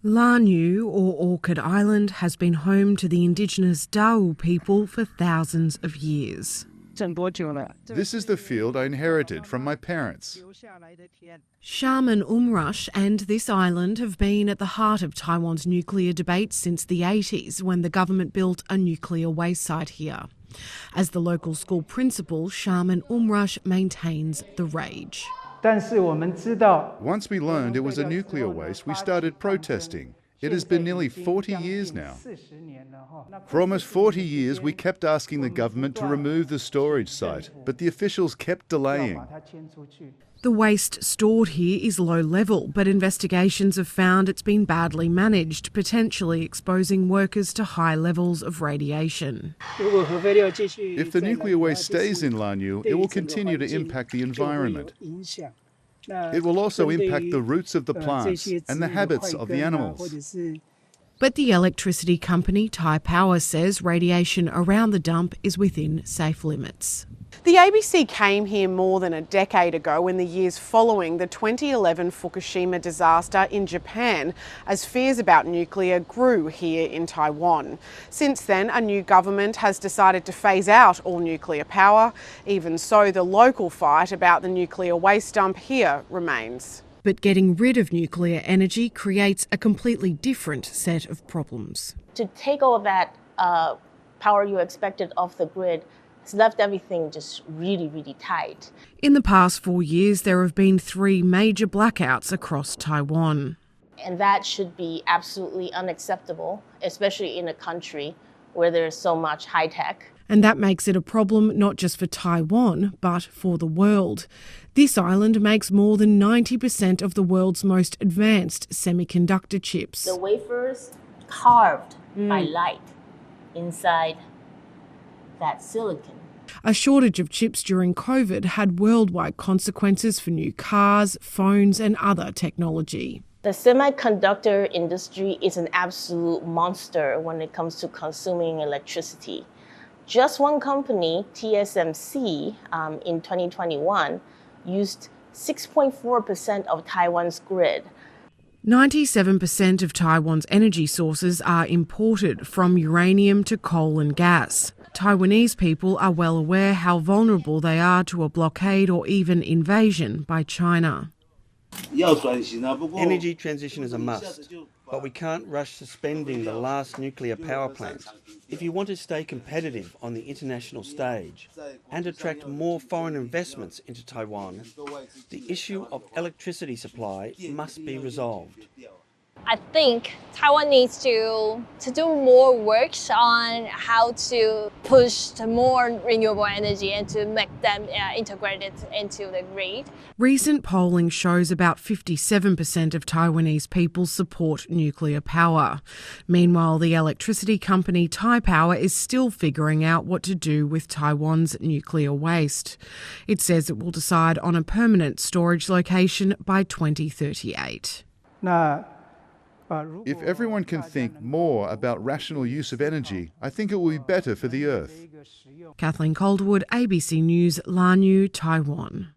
Lanu, or Orchid Island, has been home to the indigenous Dao people for thousands of years. This is the field I inherited from my parents. Shaman Umrush and this island have been at the heart of Taiwan's nuclear debate since the 80s, when the government built a nuclear waste site here. As the local school principal, Shaman Umrush maintains the rage. Once we learned it was a nuclear waste, we started protesting. It has been nearly 40 years now. For almost 40 years, we kept asking the government to remove the storage site, but the officials kept delaying. The waste stored here is low level, but investigations have found it's been badly managed, potentially exposing workers to high levels of radiation. If the nuclear waste stays in Lanu, it will continue to impact the environment. It will also impact the roots of the plants and the habits of the animals. But the electricity company Taipower says radiation around the dump is within safe limits. The ABC came here more than a decade ago in the years following the 2011 Fukushima disaster in Japan, as fears about nuclear grew here in Taiwan. Since then, a new government has decided to phase out all nuclear power. Even so, the local fight about the nuclear waste dump here remains. But getting rid of nuclear energy creates a completely different set of problems. To take all that power you expected off the grid has left everything just really, really tight. In the past 4 years, there have been 3 major blackouts across Taiwan. And that should be absolutely unacceptable, especially in a country where there's so much high tech. And that makes it a problem not just for Taiwan, but for the world. This island makes more than 90% of the world's most advanced semiconductor chips. The wafers carved by light inside that silicon. A shortage of chips during COVID had worldwide consequences for new cars, phones and other technology. The semiconductor industry is an absolute monster when it comes to consuming electricity. Just one company, TSMC, in 2021, used 6.4% of Taiwan's grid. 97% of Taiwan's energy sources are imported, from uranium to coal and gas. Taiwanese people are well aware how vulnerable they are to a blockade or even invasion by China. Energy transition is a must, but we can't rush suspending the last nuclear power plant. If you want to stay competitive on the international stage and attract more foreign investments into Taiwan, the issue of electricity supply must be resolved. I think Taiwan needs to do more work on how to push more renewable energy and to make them integrated into the grid. Recent polling shows about 57% of Taiwanese people support nuclear power. Meanwhile, the electricity company Taipower is still figuring out what to do with Taiwan's nuclear waste. It says it will decide on a permanent storage location by 2038. If everyone can think more about rational use of energy, I think it will be better for the Earth. Kathleen Calderwood, ABC News, Lanu, Taiwan.